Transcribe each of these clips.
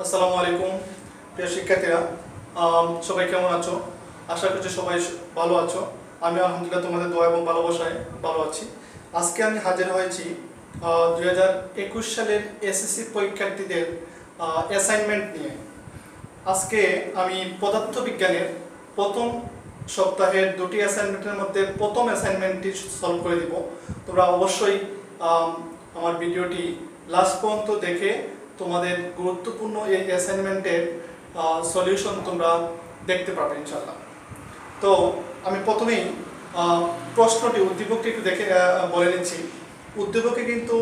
আসসালামু আলাইকুম প্রিয় শিক্ষার্থীরা, সবাই কেমন আছো? আশা করছি সবাই ভালো আছো। আমি আলহামদুলিল্লাহ তোমাদের দোয়া এবং ভালোবাসায় ভালো আছি। আজকে আমি হাজির হয়েছি 2021 সালের এসএসসি পরীক্ষার্থীদের অ্যাসাইনমেন্ট নিয়ে। আজকে আমি পদার্থবিজ্ঞানের প্রথম সপ্তাহের দুটি অ্যাসাইনমেন্টের মধ্যে প্রথম অ্যাসাইনমেন্টটি সলভ করে দিব। তোমরা অবশ্যই আমার ভিডিওটি লাস্ট পর্যন্ত দেখে তোমাদের গুরুত্বপূর্ণ এই অ্যাসাইনমেন্টের সলিউশন তোমরা দেখতে পাবে ইনশাআল্লাহ। তো আমি প্রথমেই প্রশ্নটি উদ্দীপকটি একটু দেখে বলে নিচ্ছি। উদ্দীপকে কিন্তু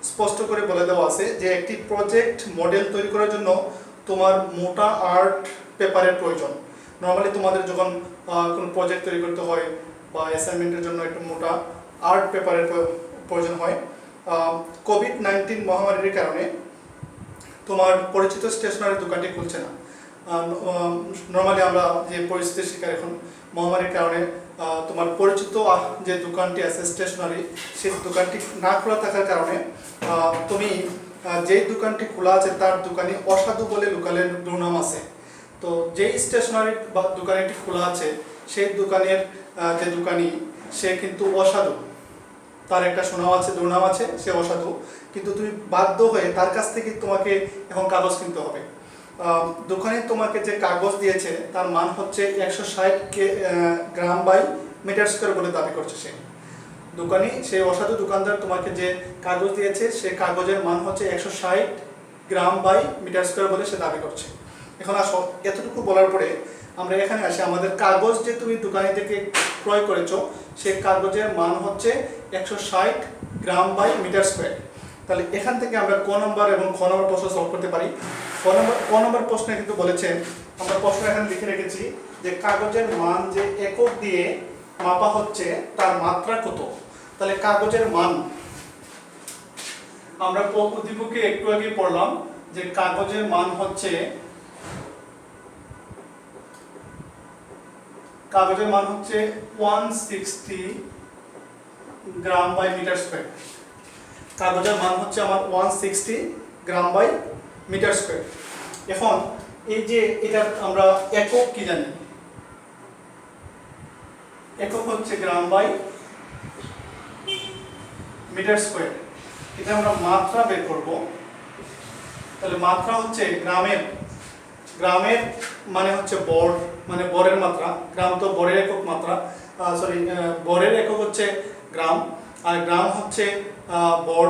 স্পষ্ট করে বলে দেওয়া আছে যে একটি প্রজেক্ট মডেল তৈরি করার জন্য তোমার মোটা আর্ট পেপারের প্রয়োজন। নর্মালি তোমাদের যখন কোনো প্রজেক্ট তৈরি করতে হয় বা অ্যাসাইনমেন্টের জন্য একটু মোটা আর্ট পেপারের প্রয়োজন হয়। কোভিড-19 মহামারীর কারণে তোমার পরিচিত স্টেশনারি দোকানটি খুলছে না। নর্মালি আমরা যে পরিস্থিতির শিকার এখন মহামারীর কারণে তোমার পরিচিত যে দোকানটি আছে স্টেশনারি, সেই দোকানটি না খোলা থাকার কারণে তুমি যেই দোকানটি খোলা আছে তার দোকানে অসাধু বলে লোকালের দুর্নাম আছে। তো যেই স্টেশনারি বা দোকানটি খোলা আছে সেই দোকানের যে দোকানি সে কিন্তু অসাধু, তার একটা সুনাম আছে, দুর্নাম আছে, সে অসাধু। কিন্তু তুমি বাধ্য হয়ে তার কাছ থেকে তোমাকে এখন কাগজ কিনতে হবে। দোকানে তোমাকে যে কাগজ দিয়েছে তার মান হচ্ছে 160 গ্রাম বাই মিটার স্কোয়ার বলে দাবি করছে সে দোকানি। সেই অসাধু দোকানদার তোমাকে যে কাগজ দিয়েছে সে কাগজের মান হচ্ছে 160 গ্রাম বাই মিটার স্কোয়ার বলে সে দাবি করছে। এখন আসো, এতটুকু বলার পরে আমরা এখানে আসি, আমাদের কাগজ যে তুমি দোকানি থেকে ক্রয় করেছো সেই কাগজের মান হচ্ছে 160 গ্রাম বাই মিটার স্কোয়ার। তাহলে এখান থেকে আমরা ক নম্বর এবং খ নম্বর প্রশ্ন সলভ করতে পারি। ক নম্বর প্রশ্নে কিন্তু বলেছে, আমরা প্রশ্ন এখানে লিখে রেখেছি যে কাগজের মান যে একক দিয়ে মাপা হচ্ছে তার মাত্রা কত। তাহলে কাগজের মান আমরা উদ্দীপকে একটু আগে পড়লাম যে কাগজের মান হচ্ছে 160 গ্রাম বাই মিটার স্কোয়ার। কাগজের মান হচ্ছে আমার 160 গ্রাম বাই মিটার স্কোয়ার। এখন এই যে এটা আমরা একক কি জানি, একক হচ্ছে গ্রাম বাই মিটার স্কোয়ার। এটা আমরা মাত্রা বের করব। তাহলে মাত্রা হচ্ছে গ্রামের মানে হচ্ছে বর, মানে বরের মাত্রা। গ্রাম তো বরের একক মাত্রা, বরের একক হচ্ছে গ্রাম, আর গ্রাম হচ্ছে বর,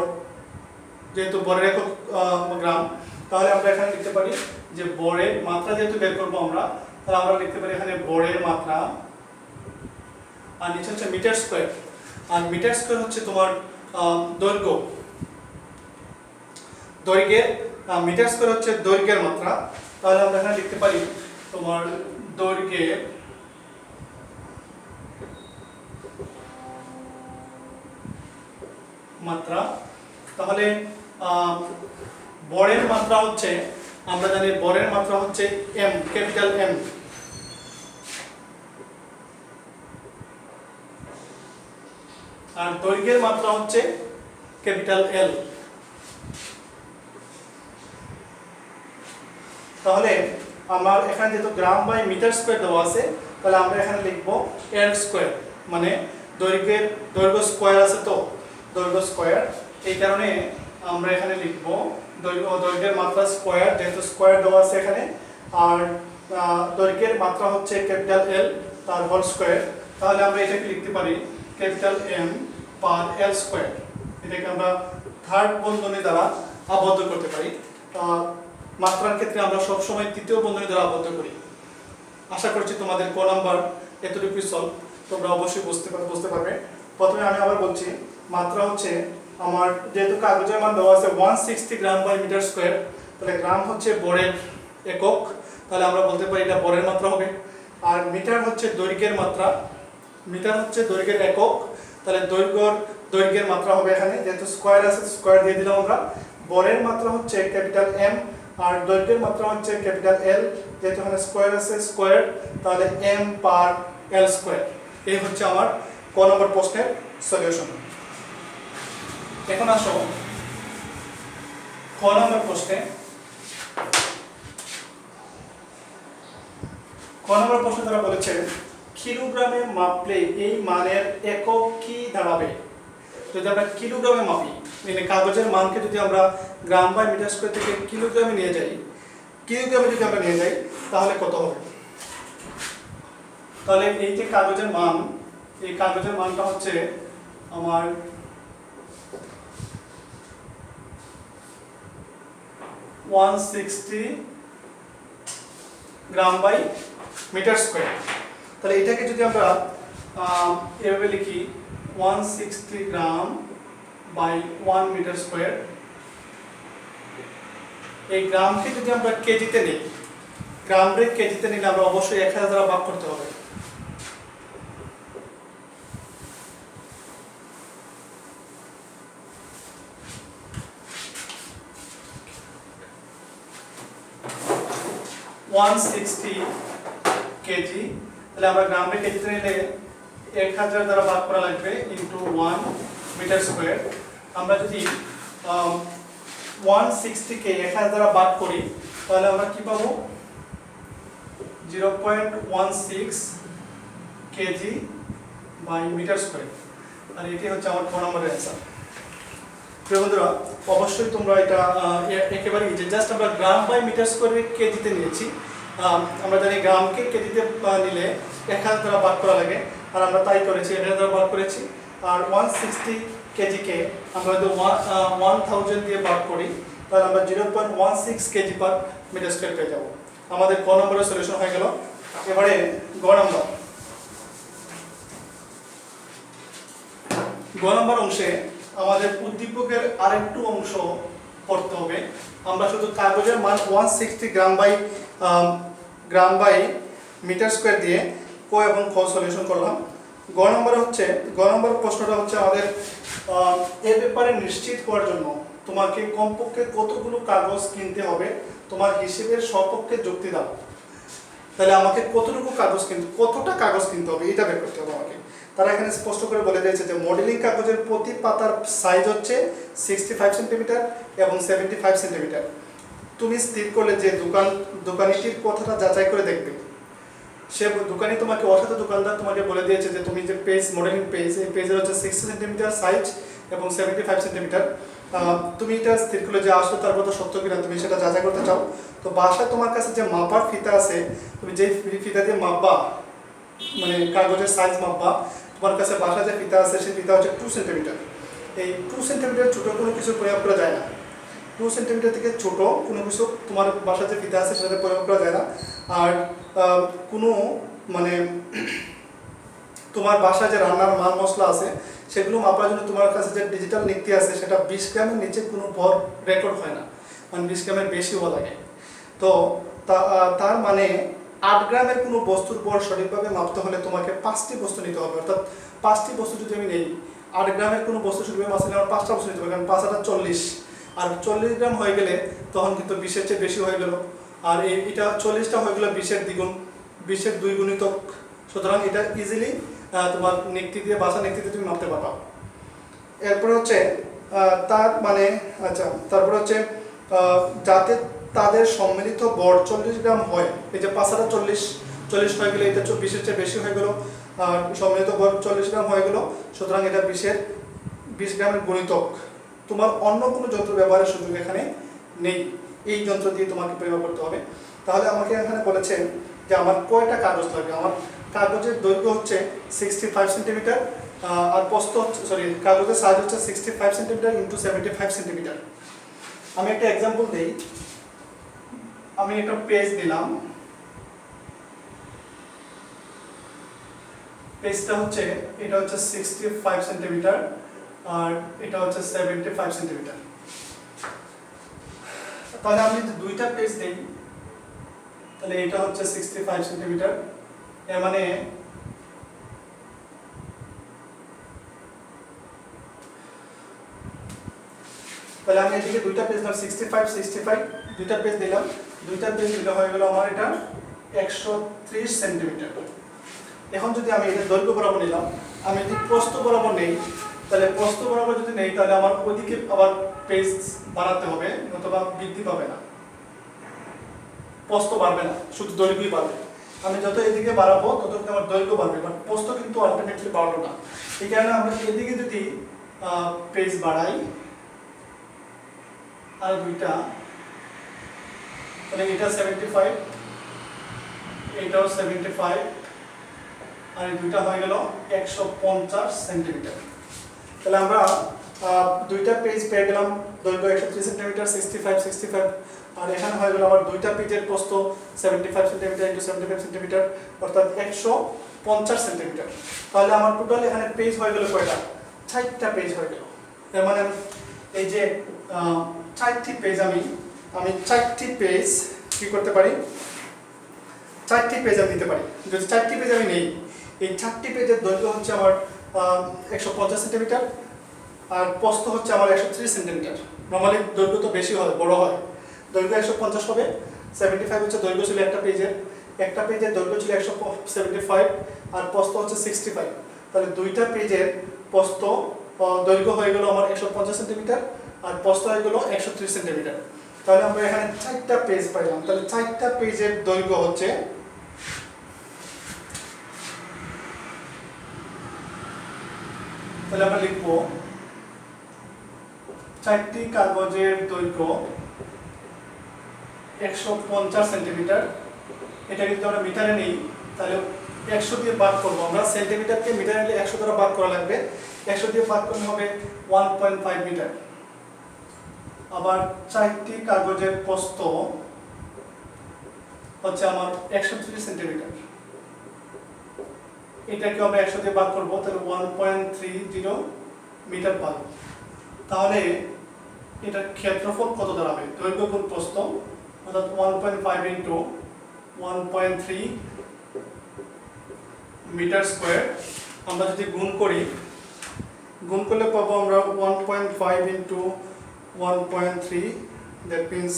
যেহেতু বরের একক গ্রাম। তাহলে আমরা এখানে লিখতে পারি যে বরের মাত্রা যেহেতু বের করবো আমরা, তাহলে আমরা লিখতে পারি এখানে বরের মাত্রা, আর নিচে হচ্ছে মিটার স্কোয়ার। আর মিটার স্কোয়ার হচ্ছে তোমার দৈর্ঘ্যের, মিটার স্কোয়ার হচ্ছে দৈর্ঘ্যের মাত্রা। তাহলে আমরা এখানে লিখতে পারি তোমার দৈর্ঘ্যের মাত্রা। তাহলে বরের মাত্রা হচ্ছে, আমরা জানি বরের মাত্রা হচ্ছে এম, ক্যাপিটাল এম। আর দৈর্ঘ্যের মাত্রা হচ্ছে ক্যাপিটাল এল। তাহলে আমার এখানে যেহেতু গ্রাম বাই মিটার স্কোয়ার দেওয়া আছে, তাহলে আমরা এখানে লিখবো এল স্কোয়ার, মানে দৈর্ঘ্য স্কোয়ার আছে, তো দৈর্ঘ্য স্কোয়ার। এই কারণে আমরা এখানে লিখবো দৈর্ঘ্যের মাত্রা স্কোয়ার, যেহেতু স্কোয়ার দেওয়া আছে এখানে। আর দৈর্ঘ্যের মাত্রা হচ্ছে ক্যাপিটাল এল, তার হোল স্কোয়ার। তাহলে আমরা এটাকে লিখতে পারি ক্যাপিটাল এম পার এল স্কোয়ার। এটাকে আমরা থার্ড বন্ধনী দ্বারা আবদ্ধ করতে পারি। মাত্রার ক্ষেত্রে আমরা সবসময় তৃতীয় বন্ধনী দ্বারা আবদ্ধ করি। আশা করছি তোমাদের ক নাম্বার এতটুকু সলভ তোমরা অবশ্যই বুঝতে পারবে। প্রথমে আমি আবার বলছি, মাত্রা হচ্ছে আমার, যেহেতু কাগজের মান দেওয়া আছে 160 গ্রাম বাই মিটার স্কোয়ার, তাহলে গ্রাম হচ্ছে বরের একক, তাহলে আমরা বলতে পারি এটা বরের মাত্রা হবে। আর মিটার হচ্ছে দৈর্ঘ্যের মাত্রা, মিটার হচ্ছে দৈর্ঘ্যের একক, তাহলে দৈর্ঘ্যের মাত্রা হবে এখানে, যেহেতু স্কোয়ার আছে স্কোয়ার দিয়ে দিলাম আমরা। বরের মাত্রা হচ্ছে ক্যাপিটাল এম, আর দৈর্ঘ্যের মাত্রা হচ্ছে ক্যাপিটাল এল, যেহেতু এখানে স্কোয়ার আছে স্কোয়ার, তাহলে এম পার এল স্কোয়ার। এই হচ্ছে আমার ক নম্বর প্রশ্নের সলিউশন। এখন আসো খ নম্বর প্রশ্নে। খ ক নম্বর প্রশ্ন তারা বলেছে কিলোগ্রামে মাপলে এই মানের একক কি দাঁড়াবে। যদি আমরা কিলোগ্রামে মাপি, মানে কাগজের মানকে যদি আমরা গ্রাম বাই মিটার স্কয়ার থেকে কিলোগ্রামে নিয়ে যাই, কিলোগ্রামে যদি আমরা নিয়ে যাই তাহলে কত হবে। তাহলে এই যে কাগজের মান, এই কাগজের মানটা হচ্ছে আমার 160 গ্রাম বাই মিটার স্কয়ার। তাহলে এটাকে যদি আমরা এভাবে লিখি 160 গ্রাম বাই 1 মিটার স্কয়ার, এই গ্রামকে যদি আমরা কেজিতে নিই, গ্রামকে কেজিতে নিলে আমরা অবশ্যই 1000 দ্বারা ভাগ করতে হবে। কেজি, তাহলে আমরা গ্রামে কেজিতে নিলে 1000 দ্বারা ভাগ করা লাগবে ইনটু 1 মিটার স্কয়ার। আমরা যদি 160 কে 1000 দ্বারা ভাগ করি তাহলে আমরা কি পাবো, 0.16 কেজি বাই মিটার স্কয়ার। আর এটি হচ্ছে আমার 4 নম্বরের অ্যান্সার। প্রিয় বন্ধুরা, অবশ্যই তোমরা এটা একেবারে ইজি, জাস্ট আমরা গ্রাম বাই মিটার স্কয়ারে কেজিতে নিয়েছি। আমরা জানি গ্রামকে কেজিতে নিলে 1000 দ্বারা ভাগ করা লাগে, আর আমরা তাই করেছি, 1000 দ্বারা ভাগ করেছি। আর 160 কেজিকে আমরা যদি 1000 দিয়ে ভাগ করি তাহলে আমরা 0.16 কেজি পার মিটার স্কয়ার পেয়ে যাব। আমাদের ক নম্বরের সলিউশন হয়ে গেল। এবারে গ নম্বর অংশে আমাদের উদ্দীপকের আরেকটু অংশ পড়তে হবে। আমরা শুধু কাগজের মান 160 গ্রাম বাই মিটার স্কয়ার দিয়ে ক এবং খ সলিউশন করলাম। গ নম্বর প্রশ্নটা হচ্ছে আমাদের এ ব্যাপারে নিশ্চিত করার জন্য তোমাকে কমপক্ষে কতগুলো কাগজ কিনতে হবে, তোমার হিসেবের সপক্ষে যুক্তি দাও। তাহলে আমাকে কতটা কাগজ কিনতে হবে এটা বের করতে হবে আমাকে। তারা এখানে স্পষ্ট করে বলে দিয়েছে যে মডেলিং কাগজের প্রতি পাতার সাইজ হচ্ছে 65 সেন্টিমিটার এবং 75 সেন্টিমিটার। তুমি স্থির করলে যে দোকানিটির কথাটা যাচাই করে দেখবে। সে দোকানি তোমাকে, অসাধু দোকানদার তোমাকে বলে দিয়েছে যে তুমি যে পেজ, মডেলিং পেজ, এই পেজের হচ্ছে 60 সেন্টিমিটার সাইজ এবং 75 সেন্টিমিটার। তুমি এটা স্থির করলে যে আসলে তার কথা সত্য কিনা তুমি সেটা যাচাই করতে চাও। তো বাসায় তোমার কাছে যে মাপার ফিতা আছে, তুমি যেই ফিতা দিয়ে মাপবা, মানে কাগজের সাইজ মাপবা, তোমার কাছে বাসায় যে ফিতা আছে সেই ফিতা হচ্ছে 2 সেন্টিমিটার। এই 2 সেন্টিমিটার ছোটো কোনো কিছু প্রয়োগ করা যায় না। 2 সেন্টিমিটার থেকে ছোট কোনো কিছু তোমার বাসায় যে ফিতা আছে সেটাতে প্রয়োগ করা যায় না। আর কোনো মানে তোমার বাসায় যে রান্নার মাল মশলা আছে সেগুলো মাপার জন্য তোমার কাছে যে ডিজিটাল নিক্তি আছে সেটা 20 গ্রামের নিচে কোনো ভর রেকর্ড হয় না, মানে 20 গ্রামের বেশি হওয়া লাগে। তো তার মানে 8 গ্রামের কোনো বস্তুর ভর সঠিকভাবে মাপতে হলে তোমাকে 5টি বস্তু নিতে হবে। অর্থাৎ 5টি বস্তু যদি আমি নেই, 8 গ্রামের কোনো বস্তু সঠিকভাবে মাপতে হলে আমার 5টা বস্তু নিতে হবে, কারণ 5 আর 40, আর 40 গ্রাম হয়ে গেলে তখন কিন্তু 20-এর চেয়ে বেশি হয়ে গেল। আর এটা 40টা হয়ে গেল 20-এর দ্বিগুণ, 20-এর 2 গুণিতক। সুতরাং এটা ইজিলি তোমার নিক্তি দিয়ে, বাসা নিক্তিতে তুমি মাপতে পারবা। এরপরে হচ্ছে তার মানে তারপরে হচ্ছে যাতে তাদের সম্মিলিত ভর 40 গ্রাম হয়। এই যে 5 আর 40 হয়ে গেলে এটা 20-এর চেয়ে বেশি হয়ে গেল, আর সম্মিলিত ভর 40 গ্রাম হয়ে গেল। সুতরাং এটা 20 গ্রামের গুণিতক। তোমার অন্য কোনো যন্ত্র ব্যবহারের সুযোগ এখানে নেই, এই যন্ত্র দিয়ে তোমাকে পরিমাপ করতে হবে। তাহলে আমাকে এখানে বলেছেন যে আমার কয়টা কাগজ লাগবে। আমার কাগজের দৈর্ঘ্য হচ্ছে 65 সেন্টিমিটার, আর প্রস্থ কাগজের সাইজ হচ্ছে 65 সেন্টিমিটার ইন্টু 75 সেন্টিমিটার। আমি একটা এক্সাম্পল দিই। আমি একটা পেজ দিলাম, পেজটা হচ্ছে এটা হচ্ছে 65 সেন্টিমিটার আর এটা হচ্ছে 75 সেন্টিমিটার। তাহলে আমি যদি দুইটা পেজ দেই তাহলে এটা হচ্ছে 65 সেন্টিমিটার, এর মানে তাহলে আমি এদিকে দুইটা পেজ দিলাম 65 দুইটা পেজ দিলাম, দুইটা পেজ দিলে হয়ে গেল আমার এটা 130 সেন্টিমিটার। এখন যদি আমি এটা দৈর্ঘ্য বরাবর নিলাম, আমি যদি প্রস্থ বরাবর নেই, তাহলে প্রস্থ বরাবর যদি নেই তাহলে আমার ওইদিকে আবার পেজ বাড়াতে হবে, অথবা বৃদ্ধি পাবে না, প্রস্থ বাড়বে না, শুধু দৈর্ঘ্যই বাড়বে। আমি যত এদিকে বাড়াবো তত কিন্তু আমার দৈর্ঘ্য বাড়বে, বাট প্রস্থ কিন্তু আলটিমেটলি বাড়লো না। এই কারণে আমরা এদিকে যদি পেজ বাড়াই আর দুইটা, তাহলে এটা 75, এটাও 75, আর এই দুইটা হয়ে গেল 150 সেন্টিমিটার। তাহলে আমরা দুইটা পেজ পেয়ে গেলাম, দৈর্ঘ্য 103 সেন্টিমিটার, 65, আর এখানে হয়ে গেল আমার দুইটা পেজের প্রস্থ 75 সেন্টিমিটার ইন্টু 75 সেন্টিমিটার, অর্থাৎ 150 সেন্টিমিটার। তাহলে আমার টোটাল এখানে পেজ হয়ে গেল কয়টা? 4টা পেজ হয়ে গেল। এর মানে এই যে 4টি পেজ আমি 4টি পেজ কি করতে পারি? 4টি পেজ আমি নিতে পারি। যদি 4টি পেজ আমি নেই, এই 4টি পেজের দৈর্ঘ্য হচ্ছে আমার 150 সেন্টিমিটার, আর প্রস্থ হচ্ছে আমার 130 সেন্টিমিটার। নর্মালি দৈর্ঘ্য তো বেশি হয়, বড় হয়, দৈর্ঘ্য 150 হবে। 75 হচ্ছে দৈর্ঘ্য ছিল একটা পেজের দৈর্ঘ্য ছিল 175, আর প্রস্থ হচ্ছে 65। তাহলে দুইটা পেজের প্রস্থ দৈর্ঘ্য হয়ে গেল আমার 150 সেন্টিমিটার, আর প্রস্থ হয়ে গেল 130 সেন্টিমিটার। তাহলে আমরা এখানে 4টা পেজ পাইলাম। তাহলে 4টা পেজের দৈর্ঘ্য হচ্ছে, তাহলে আমরা লিখবো 4টি কাগজের দৈর্ঘ্য 150 সেন্টিমিটার। এটা কিন্তু আমরা মিটারে নেই, তাহলে 100 দিয়ে ভাগ করবো। আমরা সেন্টিমিটারকে মিটারে নিলে 100 দ্বারা ভাগ করা লাগবে, 100 দিয়ে ভাগ করলে হবে 1.5 মিটার। আবার 4টি কাগজের প্রস্থ হচ্ছে আমার 130 সেন্টিমিটার। এটাকে আমরা 100 দিয়ে ভাগ করবো, তাহলে 1.30 মিটার পাবো। তাহলে এটার ক্ষেত্রফল কত দাঁড়াবে? দৈর্ঘ্য গুণ প্রস্থ, অর্থাৎ 1.5 ইন্টু 1.3 মিটার স্কোয়ার। আমরা যদি গুণ করলে পাবো আমরা 1.5 ইন্টু 1.3, দ্যাট মিনস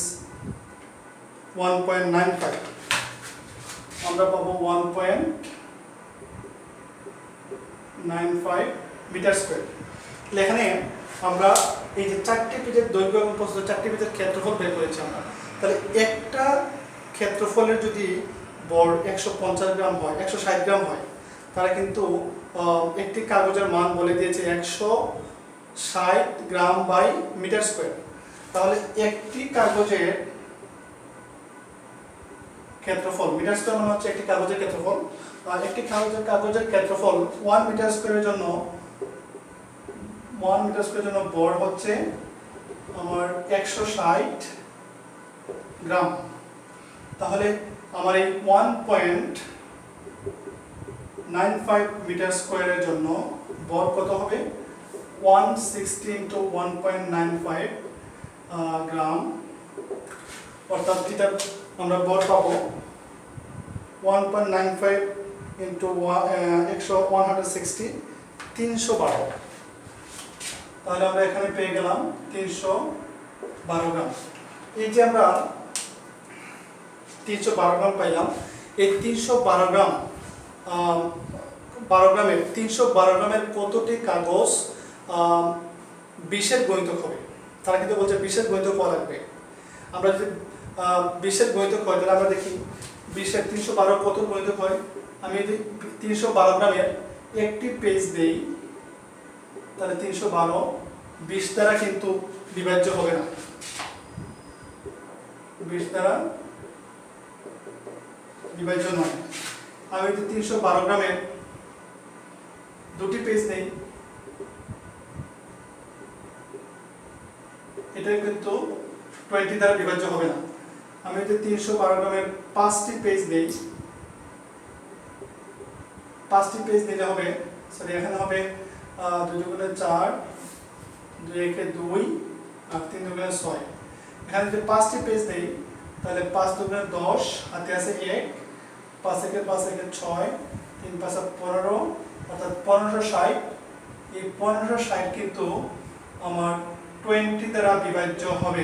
1.95। আমরা পাবো 1.95 মিটার স্কোয়ার। এখানে আমরা এই যে 4টি পেজের দৈর্ঘ্য এবং প্রস্থ, 4টি পেজের ক্ষেত্রফল বের করেছি আমরা। তাহলে একটা ক্ষেত্রফলের যদি বড় 150 গ্রাম হয়, 160 গ্রাম হয়, তারা কিন্তু একটি কাগজের মান বলে দিয়েছে 160 গ্রাম বাই মিটার স্কোয়ার। তাহলে একটি কাগজের ক্ষেত্রফল, মিটার স্কোয়ার মানে হচ্ছে একটি কাগজের ক্ষেত্রফল, আর একটি কাগজের ক্ষেত্রফল 1 মিটার স্কোয়ারের জন্য, 1 মিটার স্কোয়ারের জন্য বড় হচ্ছে আমার 160 গ্রাম। তাহলে আমার এই 1.95 মিটার স্কোয়ারের জন্য বড় কত হবে? 160 ইন্টু 1.95 গ্রাম, অর্থাৎ এটা আমরা বড় পাবো 1.95 ইন্টু 160, 312। তাহলে আমরা এখানে পেয়ে গেলাম 312 গ্রাম। এই যে আমরা 312 গ্রাম পাইলাম, এই 312 গ্রামের কতটি কাগজ 20-এর গণিতক হবে? তারা কিন্তু বলছে 20-এর গণিতক হওয়া লাগবে। আমরা যদি 20-এর গণিতক হয়, তাহলে আমরা দেখি 20-এর 312 কত গণিতক হয়। আমি যদি 312 গ্রামের একটি পেজ দেই, তাহলে 312 20 দ্বারা কিন্তু বিভাজ্য হবে না, 20 দ্বারা বিভাজ্য নয়। আমি যদি 312 গ্রামের দুটি পেজ নেই, এটা কিন্তু 20 দ্বারা বিভাজ্য হবে না। আমি যদি 312 গ্রামের 5টি পেজ নেই, 5টি পেজ নিলে হবে, সরি এখানে হবে 2 গুণে 4, 2 একে 2, আর 3 গুণে 6। এখানে যদি 5টি পেজ নেই, তাহলে 5 দুগুণে 10, হাতে আছে 1, 5 একে 5 একে 6, 3 5 15, অর্থাৎ 1560। এই 1560 কিন্তু আমার 20 দ্বারা বিভাজ্য হবে,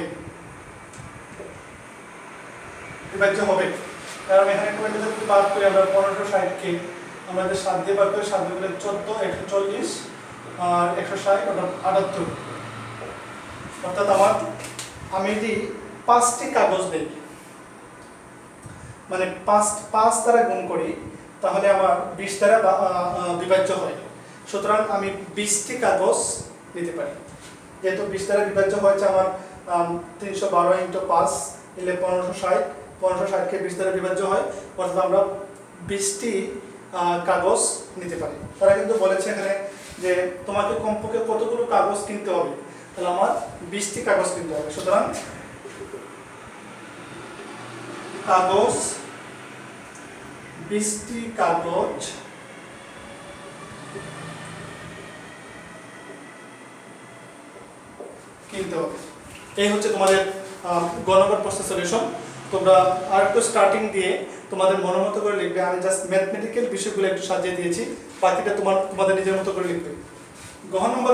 কারণ এখানে 20 যদি বাদ করি আমরা 1560 কে আমরা যে 7 দিয়ে ভাগ করি, 7 গুণে 14, 140, আর 160 অর্থাৎ 78। অর্থাৎ আমি যদি 5টি কাগজ দেই, মানে পাঁচ দ্বারা গুণ করি তাহলে আমার 20 দ্বারা বিভাজ্য হয়। সুতরাং আমি 20টি কাগজ নিতে পারি। যেহেতু 20 দ্বারা বিভাজ্য হয়েছে আমার 312 ইন্টু 5 এলে 1560কে 20 দ্বারা বিভাজ্য হয়, অর্থাৎ আমরা 20টি কাগজ নিতে পারি। তারা কিন্তু বলেছে এখানে যে তোমাকে কমপক্ষে কতগুলো কাগজ কিনতে হবে, তাহলে আমার 20টি কাগজ কিনতে হবে। সুতরাং কাগজ 20টি কাগজ কিনতে হবে। এই হচ্ছে তোমাদের গ নম্বর প্রশ্নের সলিউশন। তোমরা আর একটু স্টার্টিং দিয়ে তোমাদের মনের মতো করে লিখবে। আমি জাস্ট ম্যাথমেটিক্যাল বিষয়গুলো একটু সাজিয়ে দিয়েছি, বাকিটা তোমাদের নিজের মতো করে লিখবে। গ নম্বর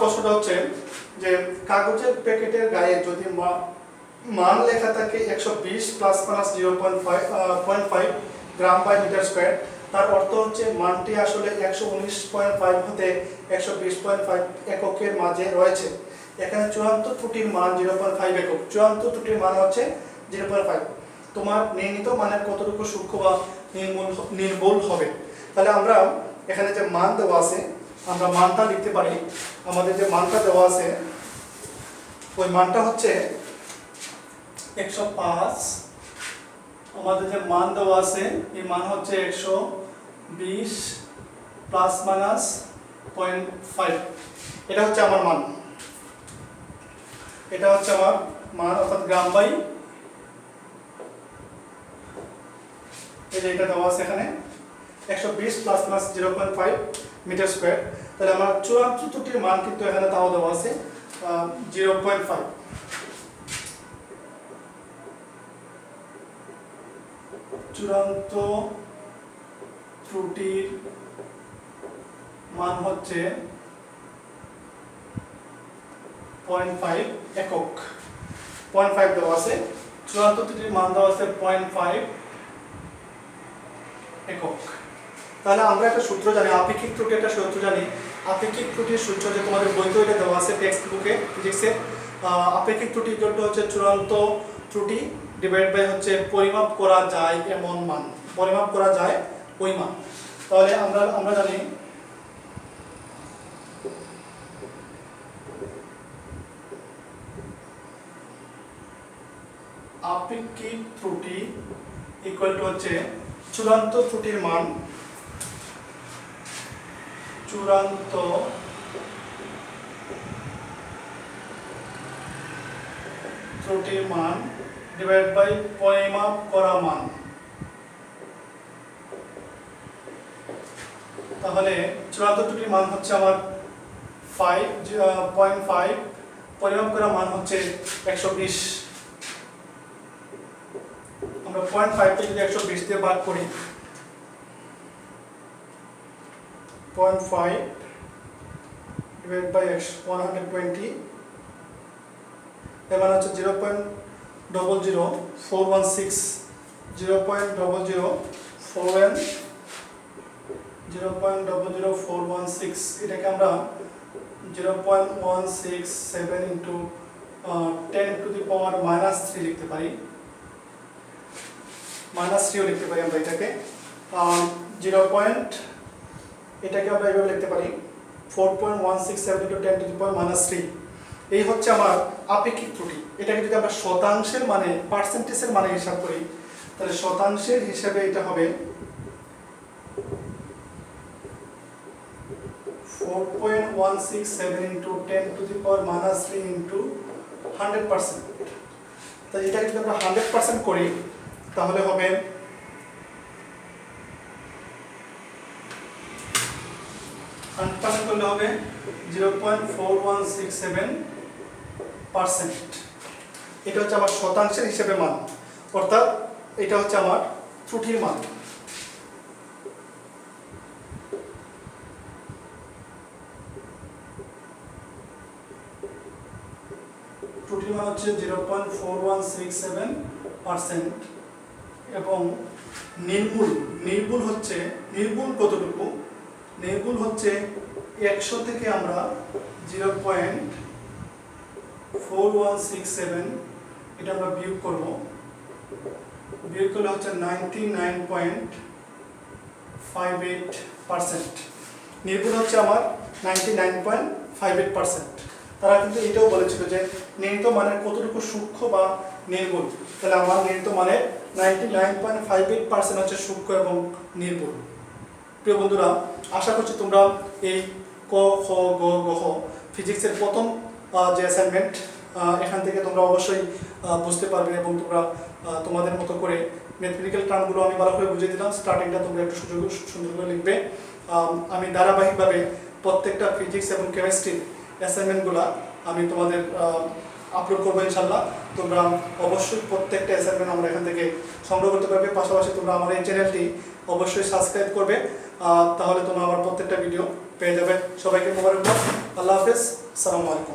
প্রশ্নটা হচ্ছে যে কাগজের প্যাকেটের গায়ে যদি মান লেখা থাকে 120 plus minus 0.5 gram by metre square, তার অর্থ হচ্ছে মানটি আসলে 119.5 হতে 120.5 এককের মাঝে রয়েছে। এখানে চূড়ান্ত ত্রুটির মান 0.5 একক, চূড়ান্ত ত্রুটির মান হচ্ছে 0.5। তোমার নির্ণীত মানের কতটুকু সূক্ষ্ম বা নির্ভুল হবে। তাহলে আমরা এখানে যে মান দেওয়া আছে আমরা মানটা লিখতে পারি। আমাদের যে মানটা দেওয়া আছে ওই মানটা হচ্ছে 105। আমাদের যে মান দেওয়া আছে এই মান হচ্ছে 120 প্লাস মাইনাস 0.5। এটা হচ্ছে আমার মান, অর্থাৎ গ্রাম বাই, এই যে এটা দেওয়া আছে এখানে 120 প্লাস মাইনাস 0.5 মিটার স্কয়ার। তাহলে আমার চূড়ান্ত ত্রুটির মান কিন্তু এখানে তাও দেওয়া আছে 0.5। চূড়ান্ত ত্রুটির মান হচ্ছে 0.5 একক, 0.5 দেওয়া আছে। চূড়ান্ত ত্রুটির মান দেওয়া আছে 0.5 একক। তাহলে আমরা একটা সূত্র জানি, আপেক্ষিক ত্রুটি একটা সূত্র জানি। আপেক্ষিক ত্রুটির সূত্র যে তোমাদের বইতে এটা দেওয়া আছে টেক্সট বুকে ফিজিক্সের। আপেক্ষিক ত্রুটি হচ্ছে চূড়ান্ত ত্রুটি ডিভাইড বাই হচ্ছে পরিমাপ করা যায় এমন মান, পরিমাপ করা যায় ওই মান। তাহলে আমরা জানি আপেক্ষিক ত্রুটি ইকুয়াল টু হচ্ছে চূড়ান্ত ত্রুটির মান, চূড়ান্ত ত্রুটির মান ডিভাইড বাই পরিমাপ করা মান। তাহলে চূড়ান্ত ত্রুটির মান হচ্ছে আমার 0.5, পরিমাপ করা মান হচ্ছে 120। আমরা 0.5 কে যদি 120 দিয়ে ভাগ করি, 0.5 divided by 120, এর মানে হচ্ছে 0.00416, 0.00416। এটাকে আমরা 0.167 ইন্টু 10 টু দি পাওয়ার -3 লিখতে পারি, -3ও লিখতে পারি আমরা এটাকে। এটাকে আমরা এইভাবে লিখতে পারি 4.167 ইন্টু 10 টু দি পাওয়ার -3। এই হচ্ছে আমার আপেক্ষিক ত্রুটি। এটাকে যদি আমরা শতাংশের মানে পার্সেন্টেজের মানে হিসাব করি, তাহলে শতাংশের হিসাবে এটা হবে 4.167 into 10 to the power -3 into 100%। তাই এটাকে যদি আমরা 100% করি তাহলে হবে 100% করলে হবে 0.4167%। এটা হচ্ছে আমার শতাংশের হিসেবে মান, অর্থাৎ এটা হচ্ছে আমার ত্রুটির মান। ত্রুটির মান হচ্ছে 0.4167%। এবং নির্ভুল কতটুকু, নির্ভুল হচ্ছে 100 থেকে আমরা 0.4167 এটা আমরা বিয়োগ করব, বিয়োগ করলে হচ্ছে 99.58%। নির্ভুল হচ্ছে আমার 99.58%। তারা কিন্তু এটাও বলেছিল যে নিহিত মানের কতটুকু সূক্ষ্ম বা নির্ভুল, তাহলে আমার নিহিত মানের 99.58% হচ্ছে সূক্ষ্ম এবং নির্ভুল। প্রিয় বন্ধুরা, আশা করছি তোমরা এই ক খ গ গ হ ফিজিক্সের প্রথম যে অ্যাসাইনমেন্ট এখান থেকে তোমরা অবশ্যই বুঝতে পারবে এবং তোমরা তোমাদের মতো করে ম্যাথমেটিক্যাল টার্মগুলো আমি ভালো করে বুঝিয়ে দিলাম। স্টার্টিংটা তোমরা একটু সুন্দর করে লিখবে। আমি ধারাবাহিকভাবে প্রত্যেকটা ফিজিক্স এবং কেমিস্ট্রির অ্যাসাইনমেন্টগুলো আমি তোমাদের আপলোড করবো ইনশাল্লাহ। তোমরা অবশ্যই প্রত্যেকটা অ্যাসাইনমেন্ট আমরা এখান থেকে সংগ্রহ করতে পারবে। পাশাপাশি তোমরা আমার এই চ্যানেলটি অবশ্যই সাবস্ক্রাইব করবে, তাহলে তোমরা আমার প্রত্যেকটা ভিডিও পেয়ে যাবে। সবাইকে মোবারকবাদ। আল্লাহ হাফেজ, আসসালামু আলাইকুম।